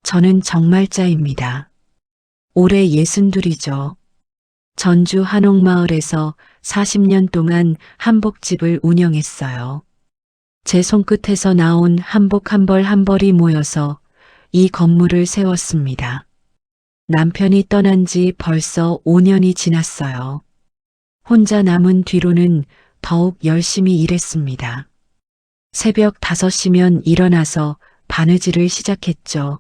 저는 정말자입니다. 올해 62이죠. 전주 한옥마을에서 40년 동안 한복집을 운영했어요. 제 손끝에서 나온 한복 한 벌 한 벌이 모여서 이 건물을 세웠습니다. 남편이 떠난 지 벌써 5년이 지났어요. 혼자 남은 뒤로는 더욱 열심히 일했습니다. 새벽 5시면 일어나서 바느질을 시작했죠.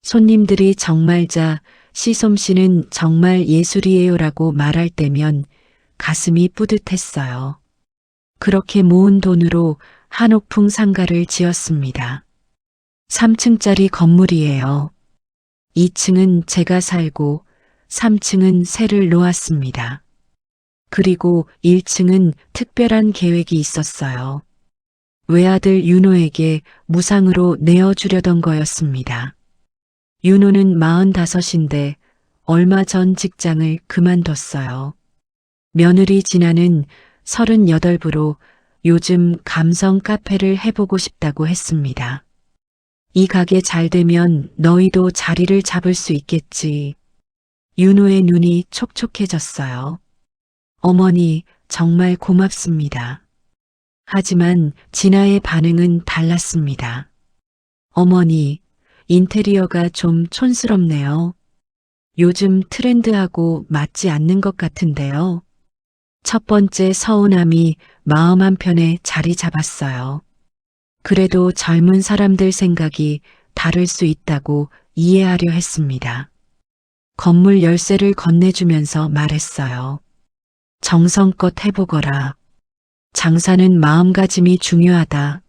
손님들이 정말자 시솜씨는 정말 예술이에요라고 말할 때면 가슴이 뿌듯했어요. 그렇게 모은 돈으로 한옥풍 상가를 지었습니다. 3층짜리 건물이에요. 2층은 제가 살고 3층은 새를 놓았습니다. 그리고 1층은 특별한 계획이 있었어요. 외아들 윤호에게 무상으로 내어주려던 거였습니다. 윤호는 45인데 얼마 전 직장을 그만뒀어요. 며느리 진아는 38으로 요즘 감성 카페를 해보고 싶다고 했습니다. 이 가게 잘 되면 너희도 자리를 잡을 수 있겠지. 윤호의 눈이 촉촉해졌어요. 어머니, 정말 고맙습니다. 하지만 진아의 반응은 달랐습니다. 어머니, 인테리어가 좀 촌스럽네요. 요즘 트렌드하고 맞지 않는 것 같은데요. 첫 번째 서운함이 마음 한편에 자리 잡았어요. 그래도 젊은 사람들 생각이 다를 수 있다고 이해하려 했습니다. 건물 열쇠를 건네주면서 말했어요. 정성껏 해보거라. 장사는 마음가짐이 중요하다.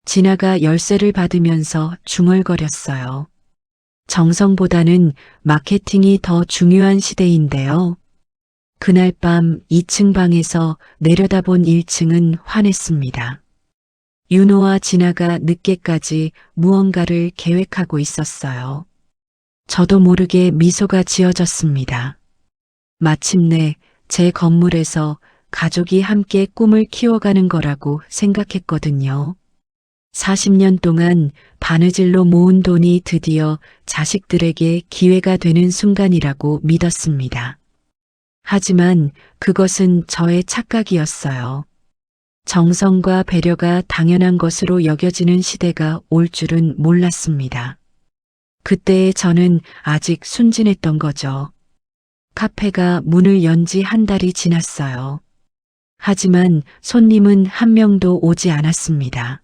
진아가 열쇠를 받으면서 중얼거렸어요. 정성보다는 마케팅이 더 중요한 시대인데요. 그날 밤 2층 방에서 내려다본 1층은 환했습니다. 윤호와 진아가 늦게까지 무언가를 계획하고 있었어요. 저도 모르게 미소가 지어졌습니다. 마침내 제 건물에서 가족이 함께 꿈을 키워가는 거라고 생각했거든요. 40년 동안 바느질로 모은 돈이 드디어 자식들에게 기회가 되는 순간이라고 믿었습니다. 하지만 그것은 저의 착각이었어요. 정성과 배려가 당연한 것으로 여겨지는 시대가 올 줄은 몰랐습니다. 그때의 저는 아직 순진했던 거죠. 카페가 문을 연 지 한 달이 지났어요. 하지만 손님은 한 명도 오지 않았습니다.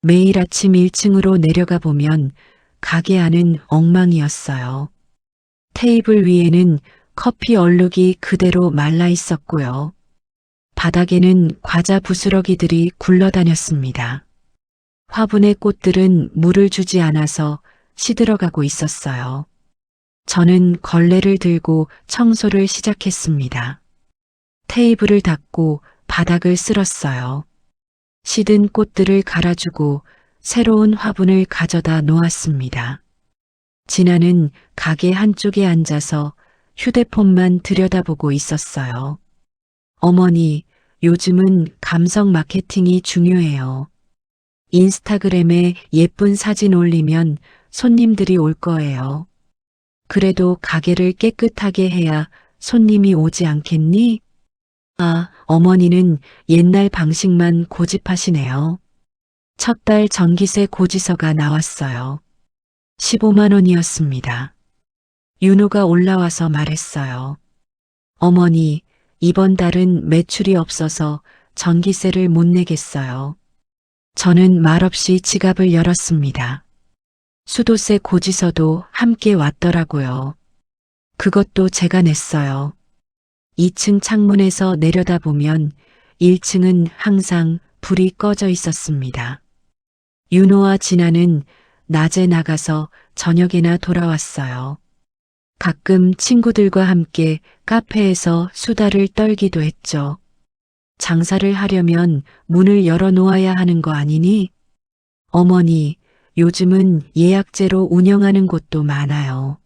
매일 아침 1층으로 내려가 보면 가게 안은 엉망이었어요. 테이블 위에는 커피 얼룩이 그대로 말라 있었고요. 바닥에는 과자 부스러기들이 굴러다녔습니다. 화분의 꽃들은 물을 주지 않아서 시들어가고 있었어요. 저는 걸레를 들고 청소를 시작했습니다. 테이블을 닦고 바닥을 쓸었어요. 시든 꽃들을 갈아주고 새로운 화분을 가져다 놓았습니다. 진아는 가게 한쪽에 앉아서 휴대폰만 들여다보고 있었어요. 어머니, 요즘은 감성 마케팅이 중요해요. 인스타그램에 예쁜 사진 올리면 손님들이 올 거예요. 그래도 가게를 깨끗하게 해야 손님이 오지 않겠니? 아, 어머니는 옛날 방식만 고집하시네요. 첫 달 전기세 고지서가 나왔어요. 15만 원이었습니다. 윤호가 올라와서 말했어요. 어머니, 이번 달은 매출이 없어서 전기세를 못 내겠어요. 저는 말없이 지갑을 열었습니다. 수도세 고지서도 함께 왔더라고요. 그것도 제가 냈어요. 2층 창문에서 내려다보면 1층은 항상 불이 꺼져 있었습니다. 윤호와 진아는 낮에 나가서 저녁에나 돌아왔어요. 가끔 친구들과 함께 카페에서 수다를 떨기도 했죠. 장사를 하려면 문을 열어놓아야 하는 거 아니니? 어머니, 요즘은 예약제로 운영하는 곳도 많아요.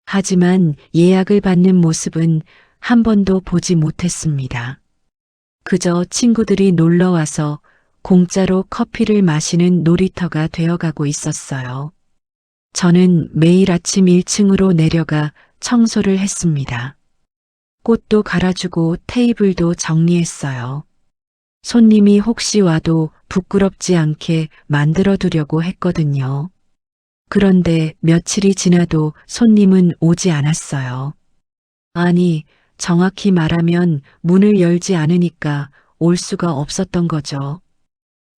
하지만 예약을 받는 모습은 한 번도 보지 못했습니다. 그저 친구들이 놀러와서 공짜로 커피를 마시는 놀이터가 되어가고 있었어요. 저는 매일 아침 1층으로 내려가 청소를 했습니다. 꽃도 갈아주고 테이블도 정리했어요. 손님이 혹시 와도 부끄럽지 않게 만들어 두려고 했거든요. 그런데 며칠이 지나도 손님은 오지 않았어요. 아니, 정확히 말하면 문을 열지 않으니까 올 수가 없었던 거죠.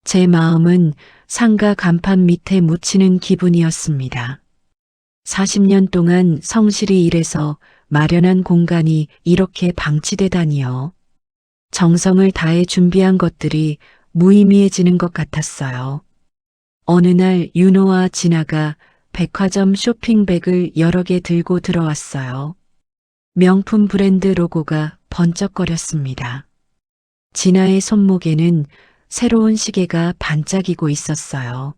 제 마음은 상가 간판 밑에 묻히는 기분이었습니다. 40년 동안 성실히 일해서 마련한 공간이 이렇게 방치되다니요. 정성을 다해 준비한 것들이 무의미해지는 것 같았어요. 어느 날 윤호와 진아가 백화점 쇼핑백을 여러 개 들고 들어왔어요. 명품 브랜드 로고가 번쩍거렸습니다. 진아의 손목에는 새로운 시계가 반짝이고 있었어요.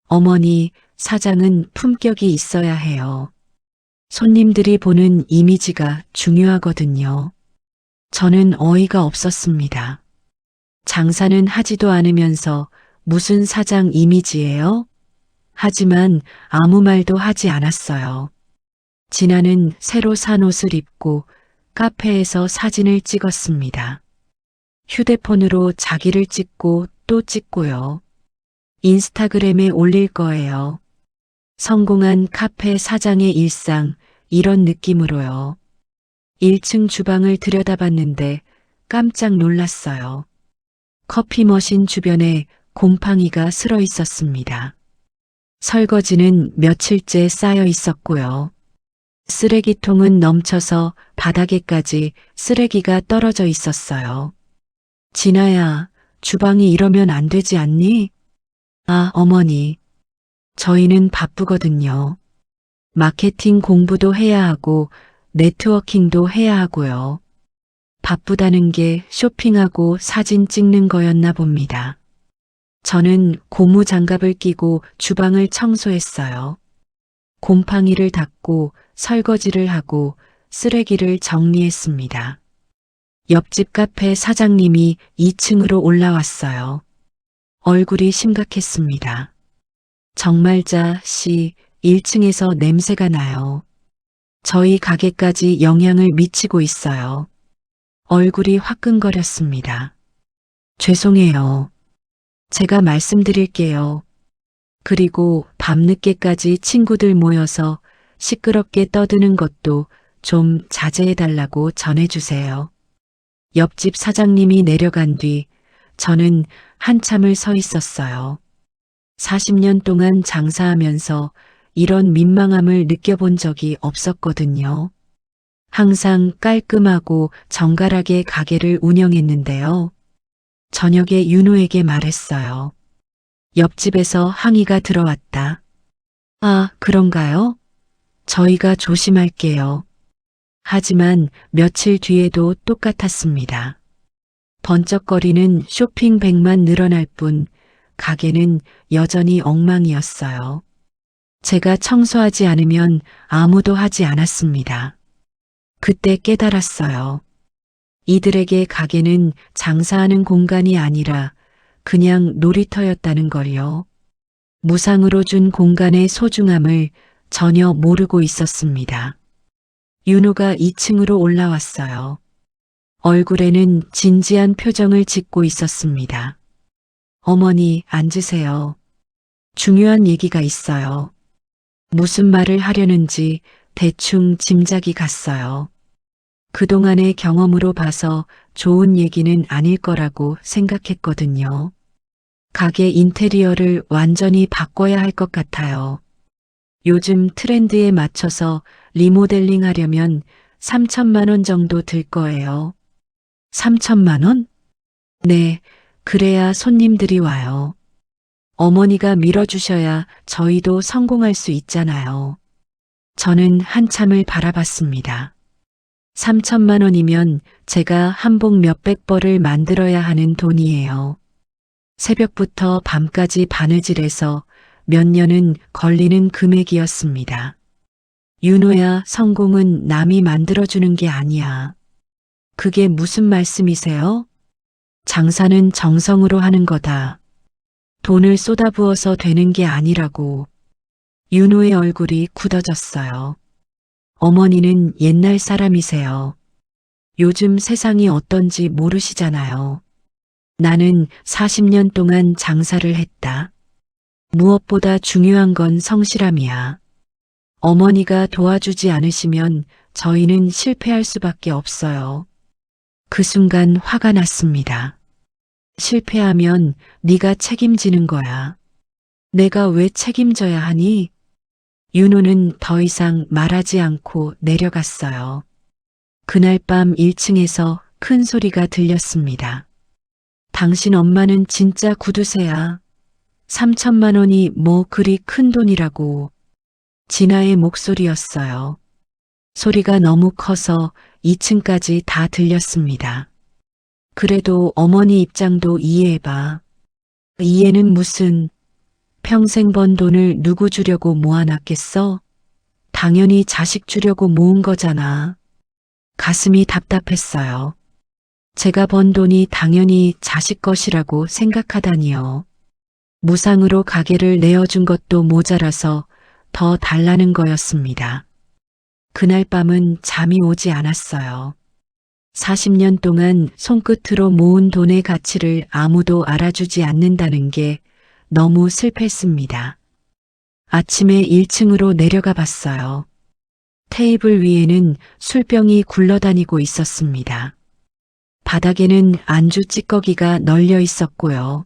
어머니, 사장은 품격이 있어야 해요. 손님들이 보는 이미지가 중요하거든요. 저는 어이가 없었습니다. 장사는 하지도 않으면서 무슨 사장 이미지예요? 하지만 아무 말도 하지 않았어요. 진아는 새로 산 옷을 입고 카페에서 사진을 찍었습니다. 휴대폰으로 자기를 찍고 또 찍고요. 인스타그램에 올릴 거예요. 성공한 카페 사장의 일상, 이런 느낌으로요. 1층 주방을 들여다봤는데 깜짝 놀랐어요. 커피 머신 주변에 곰팡이가 슬어 있었습니다. 설거지는 며칠째 쌓여 있었고요. 쓰레기통은 넘쳐서 바닥에까지 쓰레기가 떨어져 있었어요. 진아야, 주방이 이러면 안 되지 않니? 아, 어머니. 저희는 바쁘거든요. 마케팅 공부도 해야 하고 네트워킹도 해야 하고요. 바쁘다는 게 쇼핑하고 사진 찍는 거였나 봅니다. 저는 고무 장갑을 끼고 주방을 청소했어요. 곰팡이를 닦고 설거지를 하고 쓰레기를 정리했습니다. 옆집 카페 사장님이 2층으로 올라왔어요. 얼굴이 심각했습니다. 정말자 씨, 1층에서 냄새가 나요. 저희 가게까지 영향을 미치고 있어요. 얼굴이 화끈거렸습니다. 죄송해요. 제가 말씀드릴게요. 그리고 밤늦게까지 친구들 모여서 시끄럽게 떠드는 것도 좀 자제해달라고 전해주세요. 옆집 사장님이 내려간 뒤 저는 한참을 서 있었어요. 40년 동안 장사하면서 이런 민망함을 느껴본 적이 없었거든요. 항상 깔끔하고 정갈하게 가게를 운영했는데요. 저녁에 윤호에게 말했어요. 옆집에서 항의가 들어왔다. 아, 그런가요? 저희가 조심할게요. 하지만 며칠 뒤에도 똑같았습니다. 번쩍거리는 쇼핑백만 늘어날 뿐 가게는 여전히 엉망이었어요. 제가 청소하지 않으면 아무도 하지 않았습니다. 그때 깨달았어요. 이들에게 가게는 장사하는 공간이 아니라 그냥 놀이터였다는 걸요. 무상으로 준 공간의 소중함을 전혀 모르고 있었습니다. 윤호가 2층으로 올라왔어요. 얼굴에는 진지한 표정을 짓고 있었습니다. 어머니, 앉으세요. 중요한 얘기가 있어요. 무슨 말을 하려는지 대충 짐작이 갔어요. 그동안의 경험으로 봐서 좋은 얘기는 아닐 거라고 생각했거든요. 가게 인테리어를 완전히 바꿔야 할 것 같아요. 요즘 트렌드에 맞춰서 리모델링 하려면 3천만 원 정도 들 거예요. 3천만 원? 네, 그래야 손님들이 와요. 어머니가 밀어주셔야 저희도 성공할 수 있잖아요. 저는 한참을 바라봤습니다. 3천만 원이면 제가 한복 몇백 벌을 만들어야 하는 돈이에요. 새벽부터 밤까지 바느질해서 몇 년은 걸리는 금액이었습니다. 윤호야, 성공은 남이 만들어주는 게 아니야. 그게 무슨 말씀이세요? 장사는 정성으로 하는 거다. 돈을 쏟아부어서 되는 게 아니라고. 윤호의 얼굴이 굳어졌어요. 어머니는 옛날 사람이세요. 요즘 세상이 어떤지 모르시잖아요. 나는 40년 동안 장사를 했다. 무엇보다 중요한 건 성실함이야. 어머니가 도와주지 않으시면 저희는 실패할 수밖에 없어요. 그 순간 화가 났습니다. 실패하면 네가 책임지는 거야. 내가 왜 책임져야 하니? 윤호는 더 이상 말하지 않고 내려갔어요. 그날 밤 1층에서 큰 소리가 들렸습니다. 당신 엄마는 진짜 구두쇠야. 3천만 원이 뭐 그리 큰 돈이라고. 진아의 목소리였어요. 소리가 너무 커서 2층까지 다 들렸습니다. 그래도 어머니 입장도 이해해봐. 이해는 무슨, 평생 번 돈을 누구 주려고 모아놨겠어? 당연히 자식 주려고 모은 거잖아. 가슴이 답답했어요. 제가 번 돈이 당연히 자식 것이라고 생각하다니요. 무상으로 가게를 내어준 것도 모자라서 더 달라는 거였습니다. 그날 밤은 잠이 오지 않았어요. 40년 동안 손끝으로 모은 돈의 가치를 아무도 알아주지 않는다는 게 너무 슬펐습니다. 아침에 1층으로 내려가 봤어요. 테이블 위에는 술병이 굴러다니고 있었습니다. 바닥에는 안주 찌꺼기가 널려 있었고요.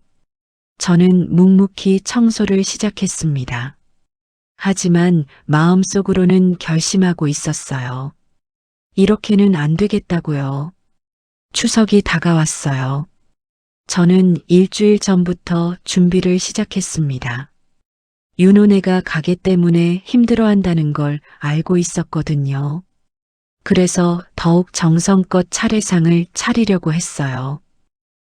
저는 묵묵히 청소를 시작했습니다. 하지만 마음속으로는 결심하고 있었어요. 이렇게는 안 되겠다고요. 추석이 다가왔어요. 저는 일주일 전부터 준비를 시작했습니다. 윤호네가 가게 때문에 힘들어한다는 걸 알고 있었거든요. 그래서 더욱 정성껏 차례상을 차리려고 했어요.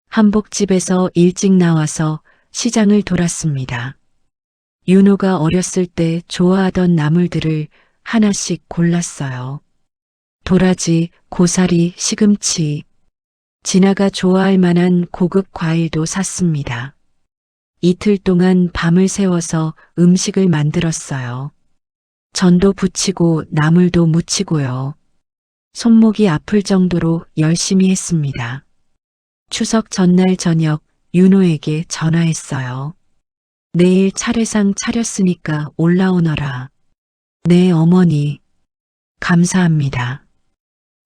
한복집에서 일찍 나와서 시장을 돌았습니다. 윤호가 어렸을 때 좋아하던 나물들을 하나씩 골랐어요. 도라지, 고사리, 시금치, 진아가 좋아할 만한 고급 과일도 샀습니다. 이틀 동안 밤을 새워서 음식을 만들었어요. 전도 부치고 나물도 무치고요. 손목이 아플 정도로 열심히 했습니다. 추석 전날 저녁 윤호에게 전화했어요. 내일 차례상 차렸으니까 올라오너라. 네, 어머니. 감사합니다.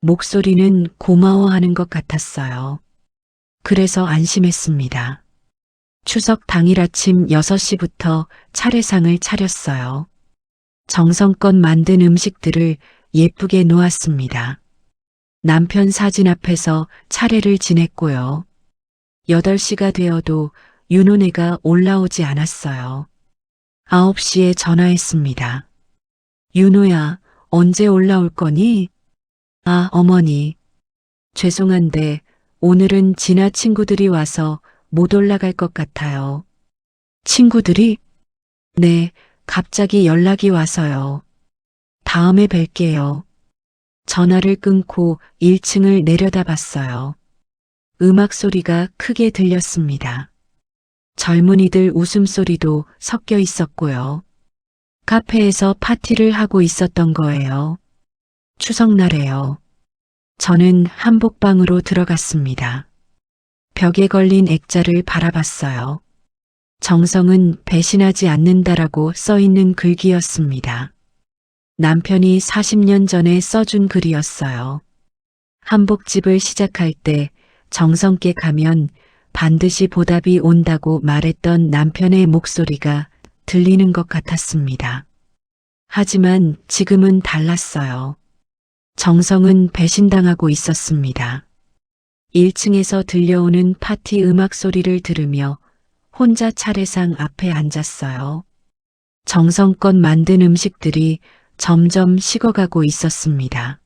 목소리는 고마워하는 것 같았어요. 그래서 안심했습니다. 추석 당일 아침 6시부터 차례상을 차렸어요. 정성껏 만든 음식들을 예쁘게 놓았습니다. 남편 사진 앞에서 차례를 지냈고요. 8시가 되어도 윤호네가 올라오지 않았어요. 9시에 전화했습니다. 윤호야, 언제 올라올 거니? 아, 어머니. 죄송한데 오늘은 진아 친구들이 와서 못 올라갈 것 같아요. 친구들이? 네, 갑자기 연락이 와서요. 다음에 뵐게요. 전화를 끊고 1층을 내려다봤어요. 음악 소리가 크게 들렸습니다. 젊은이들 웃음소리도 섞여 있었고요. 카페에서 파티를 하고 있었던 거예요. 추석날에요. 저는 한복방으로 들어갔습니다. 벽에 걸린 액자를 바라봤어요. 정성은 배신하지 않는다라고 써있는 글귀였습니다. 남편이 40년 전에 써준 글이었어요. 한복집을 시작할 때 정성께 가면 반드시 보답이 온다고 말했던 남편의 목소리가 들리는 것 같았습니다. 하지만 지금은 달랐어요. 정성은 배신당하고 있었습니다. 1층에서 들려오는 파티 음악 소리를 들으며 혼자 차례상 앞에 앉았어요. 정성껏 만든 음식들이 점점 식어가고 있었습니다.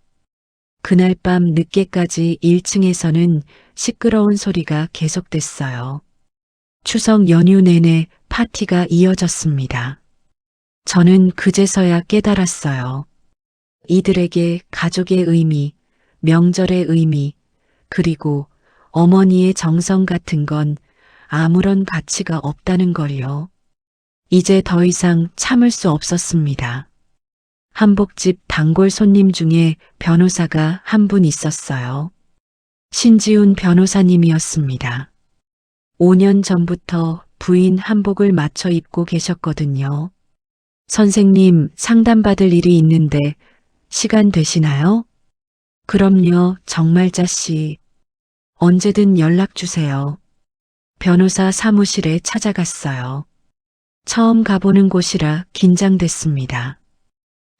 그날 밤 늦게까지 1층에서는 시끄러운 소리가 계속됐어요. 추석 연휴 내내 파티가 이어졌습니다. 저는 그제서야 깨달았어요. 이들에게 가족의 의미, 명절의 의미, 그리고 어머니의 정성 같은 건 아무런 가치가 없다는 걸요. 이제 더 이상 참을 수 없었습니다. 한복집 단골 손님 중에 변호사가 한 분 있었어요. 신지훈 변호사님이었습니다. 5년 전부터 부인 한복을 맞춰 입고 계셨거든요. 선생님, 상담받을 일이 있는데 시간 되시나요? 그럼요, 정말자 씨. 언제든 연락 주세요. 변호사 사무실에 찾아갔어요. 처음 가보는 곳이라 긴장됐습니다.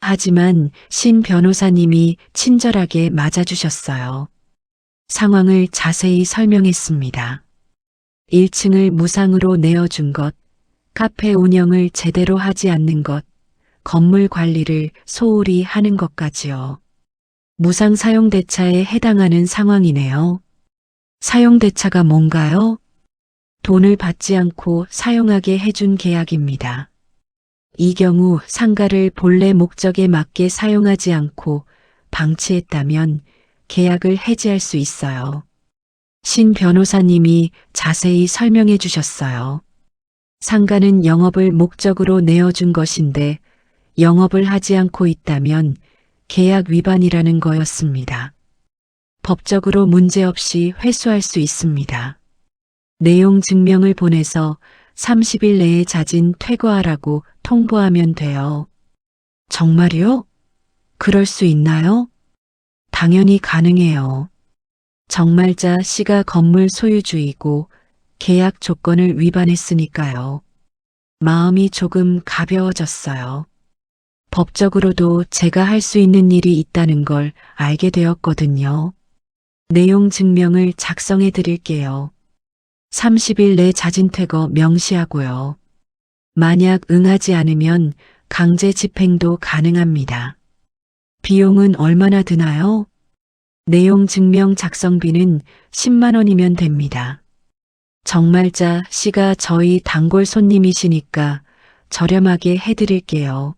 하지만 신 변호사님이 친절하게 맞아주셨어요. 상황을 자세히 설명했습니다. 1층을 무상으로 내어준 것, 카페 운영을 제대로 하지 않는 것, 건물 관리를 소홀히 하는 것까지요. 무상 사용대차에 해당하는 상황이네요. 사용대차가 뭔가요? 돈을 받지 않고 사용하게 해준 계약입니다. 이 경우 상가를 본래 목적에 맞게 사용하지 않고 방치했다면 계약을 해지할 수 있어요. 신 변호사님이 자세히 설명해 주셨어요. 상가는 영업을 목적으로 내어준 것인데 영업을 하지 않고 있다면 계약 위반이라는 거였습니다. 법적으로 문제없이 회수할 수 있습니다. 내용 증명을 보내서 30일 내에 자진 퇴거하라고 통보하면 돼요. 정말요? 그럴 수 있나요? 당연히 가능해요. 정말자 씨가 건물 소유주이고 계약 조건을 위반했으니까요. 마음이 조금 가벼워졌어요. 법적으로도 제가 할 수 있는 일이 있다는 걸 알게 되었거든요. 내용 증명을 작성해 드릴게요. 30일 내 자진 퇴거 명시하고요. 만약 응하지 않으면 강제 집행도 가능합니다. 비용은 얼마나 드나요? 내용 증명 작성비는 10만 원이면 됩니다. 정말자 씨가 저희 단골 손님이시니까 저렴하게 해드릴게요.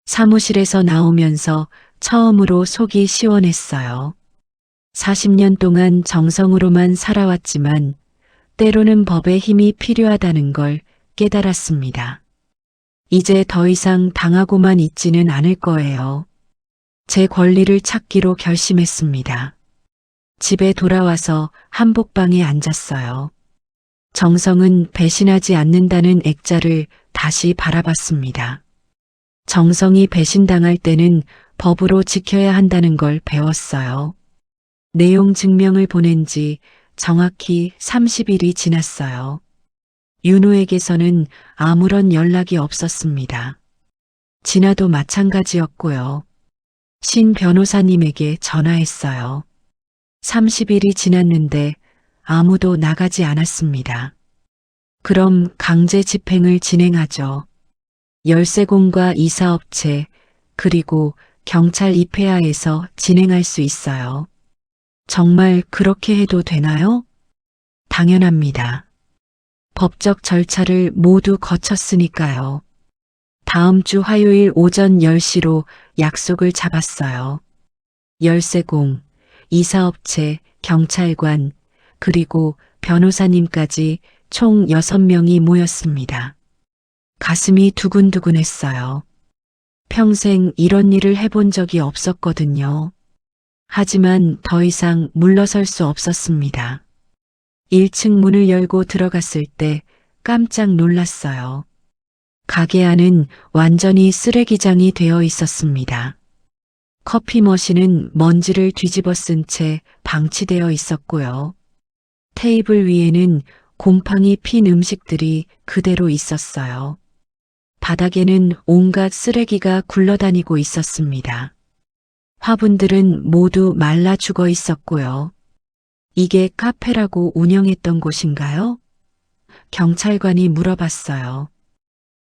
사무실에서 나오면서 처음으로 속이 시원했어요. 40년 동안 정성으로만 살아왔지만 때로는 법의 힘이 필요하다는 걸 깨달았습니다. 이제 더 이상 당하고만 있지는 않을 거예요. 제 권리를 찾기로 결심했습니다. 집에 돌아와서 한복방에 앉았어요. 정성은 배신하지 않는다는 액자를 다시 바라봤습니다. 정성이 배신당할 때는 법으로 지켜야 한다는 걸 배웠어요. 내용 증명을 보낸 지 정확히 30일이 지났어요. 윤호에게서는 아무런 연락이 없었습니다. 진아도 마찬가지였고요. 신 변호사님에게 전화했어요. 30일이 지났는데 아무도 나가지 않았습니다. 그럼 강제 집행을 진행하죠. 열쇠공과 이사업체 그리고 경찰 입회하에서 진행할 수 있어요. 정말 그렇게 해도 되나요? 당연합니다. 법적 절차를 모두 거쳤으니까요. 다음 주 화요일 오전 10시로 약속을 잡았어요. 열쇠공, 이사업체, 경찰관, 그리고 변호사님까지 총 6명이 모였습니다. 가슴이 두근두근했어요. 평생 이런 일을 해본 적이 없었거든요. 하지만 더 이상 물러설 수 없었습니다. 1층 문을 열고 들어갔을 때 깜짝 놀랐어요. 가게 안은 완전히 쓰레기장이 되어 있었습니다. 커피 머신은 먼지를 뒤집어 쓴 채 방치되어 있었고요. 테이블 위에는 곰팡이 핀 음식들이 그대로 있었어요. 바닥에는 온갖 쓰레기가 굴러다니고 있었습니다. 화분들은 모두 말라 죽어 있었고요. 이게 카페라고 운영했던 곳인가요? 경찰관이 물어봤어요.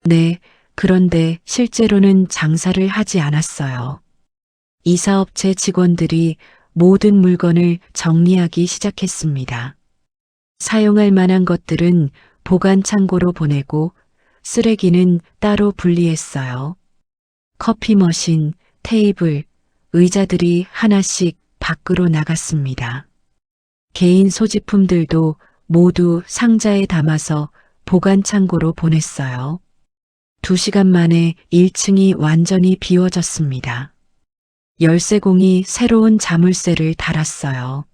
네, 그런데 실제로는 장사를 하지 않았어요. 이사업체 직원들이 모든 물건을 정리하기 시작했습니다. 사용할 만한 것들은 보관 창고로 보내고 쓰레기는 따로 분리했어요. 커피 머신, 테이블, 의자들이 하나씩 밖으로 나갔습니다. 개인 소지품들도 모두 상자에 담아서 보관 창고로 보냈어요. 2시간 만에 1층이 완전히 비워졌습니다. 열쇠공이 새로운 자물쇠를 달았어요.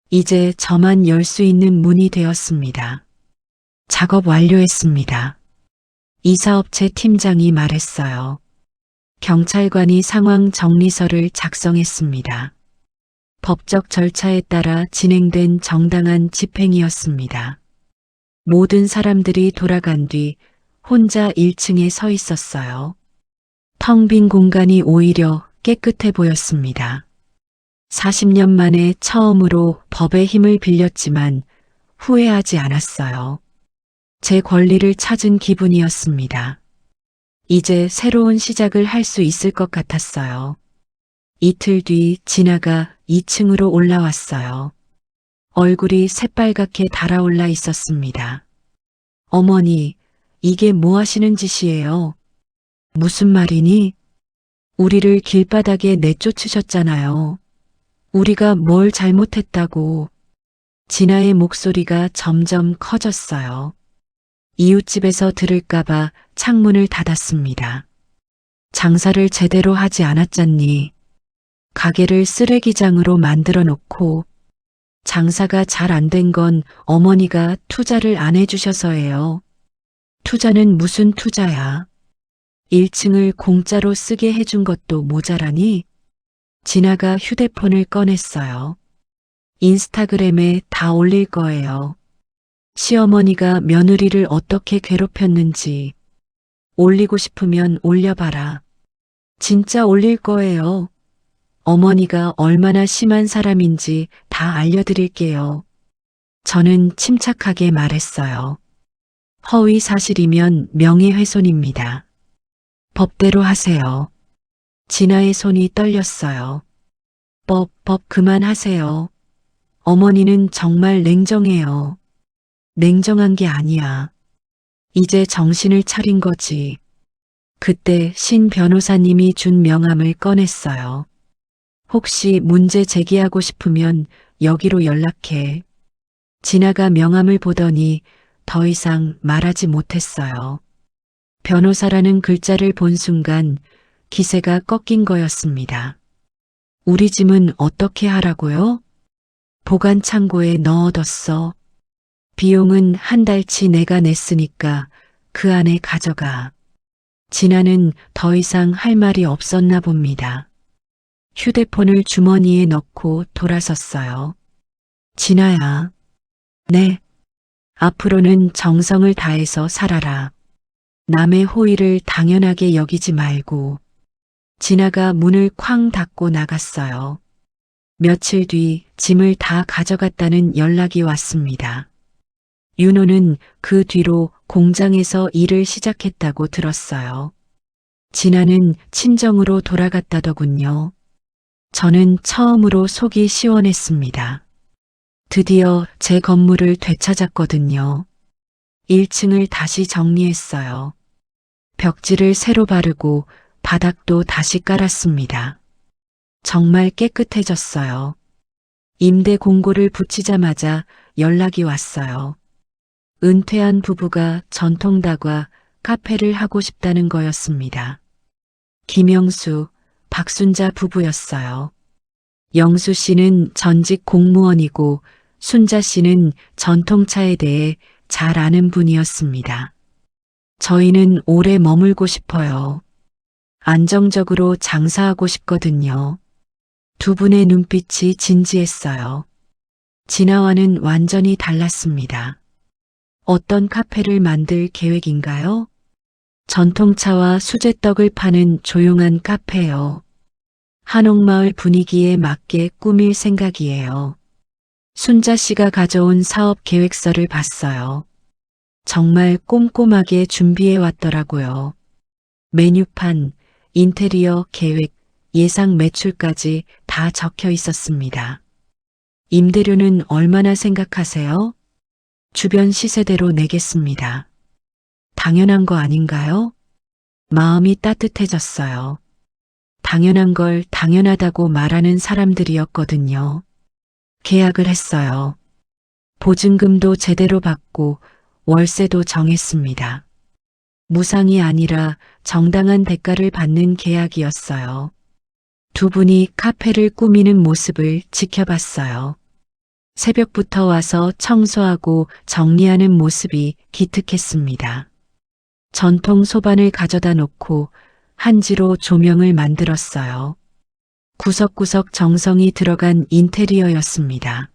이제 저만 열 수 있는 문이 되었습니다. 작업 완료했습니다. 이사업체 팀장이 말했어요. 경찰관이 상황 정리서를 작성했습니다. 법적 절차에 따라 진행된 정당한 집행이었습니다. 모든 사람들이 돌아간 뒤 혼자 1층에 서 있었어요. 텅 빈 공간이 오히려 깨끗해 보였습니다. 40년 만에 처음으로 법의 힘을 빌렸지만 후회하지 않았어요. 제 권리를 찾은 기분이었습니다. 이제 새로운 시작을 할 수 있을 것 같았어요. 이틀 뒤 진아가 2층으로 올라왔어요. 얼굴이 새빨갛게 달아올라 있었습니다. 어머니, 이게 뭐 하시는 짓이에요? 무슨 말이니? 우리를 길바닥에 내쫓으셨잖아요. 우리가 뭘 잘못했다고. 진아의 목소리가 점점 커졌어요. 이웃집에서 들을까봐 창문을 닫았습니다. 장사를 제대로 하지 않았잖니. 가게를 쓰레기장으로 만들어 놓고 장사가 잘 안 된 건 어머니가 투자를 안 해주셔서예요. 투자는 무슨 투자야? 1층을 공짜로 쓰게 해준 것도 모자라니? 진아가 휴대폰을 꺼냈어요. 인스타그램에 다 올릴 거예요. 시어머니가 며느리를 어떻게 괴롭혔는지. 올리고 싶으면 올려봐라. 진짜 올릴 거예요. 어머니가 얼마나 심한 사람인지 다 알려드릴게요. 저는 침착하게 말했어요. 허위 사실이면 명예훼손입니다. 법대로 하세요. 진아의 손이 떨렸어요. 법 그만하세요. 어머니는 정말 냉정해요. 냉정한 게 아니야. 이제 정신을 차린 거지. 그때 신 변호사님이 준 명함을 꺼냈어요. 혹시 문제 제기하고 싶으면 여기로 연락해. 진아가 명함을 보더니 더 이상 말하지 못했어요. 변호사라는 글자를 본 순간 기세가 꺾인 거였습니다. 우리 짐은 어떻게 하라고요? 보관 창고에 넣어뒀어. 비용은 한 달치 내가 냈으니까 그 안에 가져가. 진아는 더 이상 할 말이 없었나 봅니다. 휴대폰을 주머니에 넣고 돌아섰어요. 진아야. 네. 앞으로는 정성을 다해서 살아라. 남의 호의를 당연하게 여기지 말고. 진아가 문을 쾅 닫고 나갔어요. 며칠 뒤 짐을 다 가져갔다는 연락이 왔습니다. 윤호는 그 뒤로 공장에서 일을 시작했다고 들었어요. 진아는 친정으로 돌아갔다더군요. 저는 처음으로 속이 시원했습니다. 드디어 제 건물을 되찾았거든요. 1층을 다시 정리했어요. 벽지를 새로 바르고 바닥도 다시 깔았습니다. 정말 깨끗해졌어요. 임대 공고를 붙이자마자 연락이 왔어요. 은퇴한 부부가 전통다과 카페를 하고 싶다는 거였습니다. 김영수, 박순자 부부였어요. 영수 씨는 전직 공무원이고 순자 씨는 전통차에 대해 잘 아는 분이었습니다. 저희는 오래 머물고 싶어요. 안정적으로 장사하고 싶거든요. 두 분의 눈빛이 진지했어요. 진아와는 완전히 달랐습니다. 어떤 카페를 만들 계획인가요? 전통차와 수제떡을 파는 조용한 카페요. 한옥마을 분위기에 맞게 꾸밀 생각이에요. 순자 씨가 가져온 사업 계획서를 봤어요. 정말 꼼꼼하게 준비해 왔더라고요. 메뉴판, 인테리어 계획, 예상 매출까지 다 적혀 있었습니다. 임대료는 얼마나 생각하세요? 주변 시세대로 내겠습니다. 당연한 거 아닌가요? 마음이 따뜻해졌어요. 당연한 걸 당연하다고 말하는 사람들이었거든요. 계약을 했어요. 보증금도 제대로 받고 월세도 정했습니다. 무상이 아니라 정당한 대가를 받는 계약이었어요. 두 분이 카페를 꾸미는 모습을 지켜봤어요. 새벽부터 와서 청소하고 정리하는 모습이 기특했습니다. 전통 소반을 가져다 놓고 한지로 조명을 만들었어요. 구석구석 정성이 들어간 인테리어였습니다.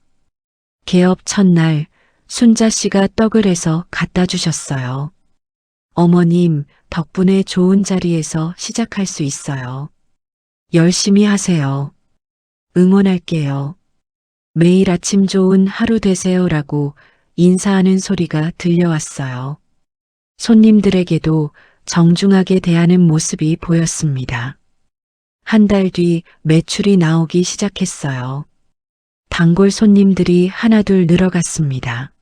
개업 첫날 순자 씨가 떡을 해서 갖다 주셨어요. 어머님 덕분에 좋은 자리에서 시작할 수 있어요. 열심히 하세요. 응원할게요. 매일 아침 좋은 하루 되세요라고 인사하는 소리가 들려왔어요. 손님들에게도 정중하게 대하는 모습이 보였습니다. 한 달 뒤 매출이 나오기 시작했어요. 단골 손님들이 하나둘 늘어갔습니다.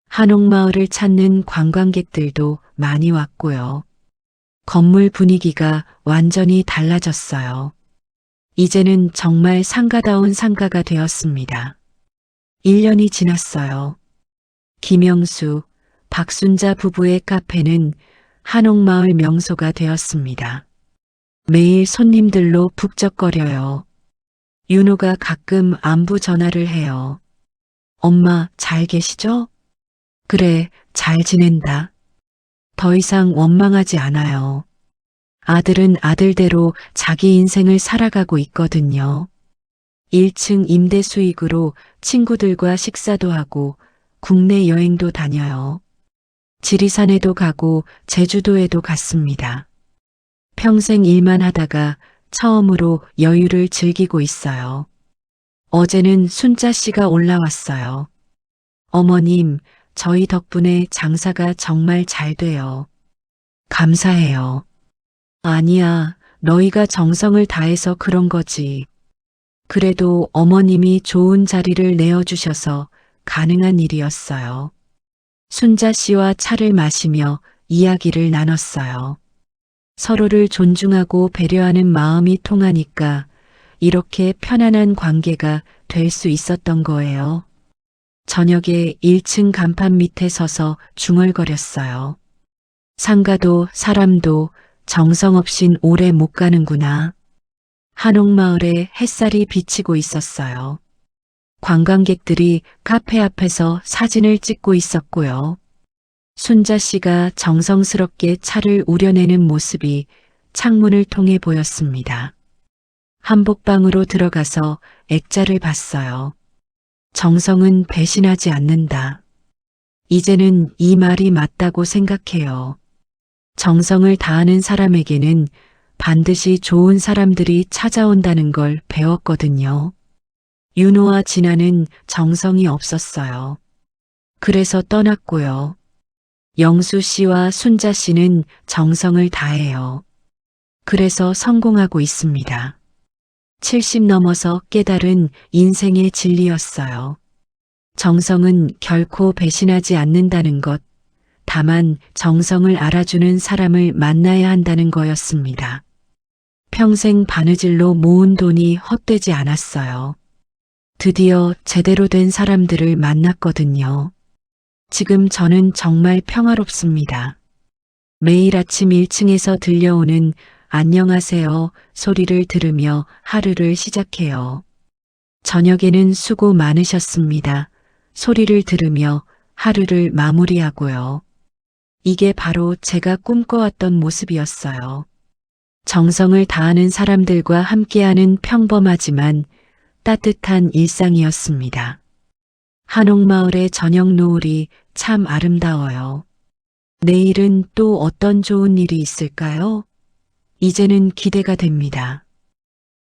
한옥마을을 찾는 관광객들도 많이 왔고요. 건물 분위기가 완전히 달라졌어요. 이제는 정말 상가다운 상가가 되었습니다. 1년이 지났어요. 김영수, 박순자 부부의 카페는 한옥마을 명소가 되었습니다. 매일 손님들로 북적거려요. 윤호가 가끔 안부 전화를 해요. 엄마 잘 계시죠? 그래, 잘 지낸다. 더 이상 원망하지 않아요. 아들은 아들대로 자기 인생을 살아가고 있거든요. 1층 임대 수익으로 친구들과 식사도 하고 국내 여행도 다녀요. 지리산에도 가고 제주도에도 갔습니다. 평생 일만 하다가 처음으로 여유를 즐기고 있어요. 어제는 순자 씨가 올라왔어요. 어머님, 저희 덕분에 장사가 정말 잘 돼요. 감사해요. 아니야, 너희가 정성을 다해서 그런 거지. 그래도 어머님이 좋은 자리를 내어주셔서 가능한 일이었어요. 순자 씨와 차를 마시며 이야기를 나눴어요. 서로를 존중하고 배려하는 마음이 통하니까 이렇게 편안한 관계가 될 수 있었던 거예요. 저녁에 1층 간판 밑에 서서 중얼거렸어요. 상가도 사람도 정성 없인 오래 못 가는구나. 한옥마을에 햇살이 비치고 있었어요. 관광객들이 카페 앞에서 사진을 찍고 있었고요. 순자 씨가 정성스럽게 차를 우려내는 모습이 창문을 통해 보였습니다. 한복방으로 들어가서 액자를 봤어요. 정성은 배신하지 않는다. 이제는 이 말이 맞다고 생각해요. 정성을 다하는 사람에게는 반드시 좋은 사람들이 찾아온다는 걸 배웠거든요. 윤호와 진아는 정성이 없었어요. 그래서 떠났고요. 영수 씨와 순자 씨는 정성을 다해요. 그래서 성공하고 있습니다. 70 넘어서 깨달은 인생의 진리였어요. 정성은 결코 배신하지 않는다는 것, 다만 정성을 알아주는 사람을 만나야 한다는 거였습니다. 평생 바느질로 모은 돈이 헛되지 않았어요. 드디어 제대로 된 사람들을 만났거든요. 지금 저는 정말 평화롭습니다. 매일 아침 1층에서 들려오는 안녕하세요 소리를 들으며 하루를 시작해요. 저녁에는 수고 많으셨습니다. 소리를 들으며 하루를 마무리하고요. 이게 바로 제가 꿈꿔왔던 모습이었어요. 정성을 다하는 사람들과 함께하는 평범하지만 따뜻한 일상이었습니다. 한옥마을의 저녁 노을이 참 아름다워요. 내일은 또 어떤 좋은 일이 있을까요? 이제는 기대가 됩니다.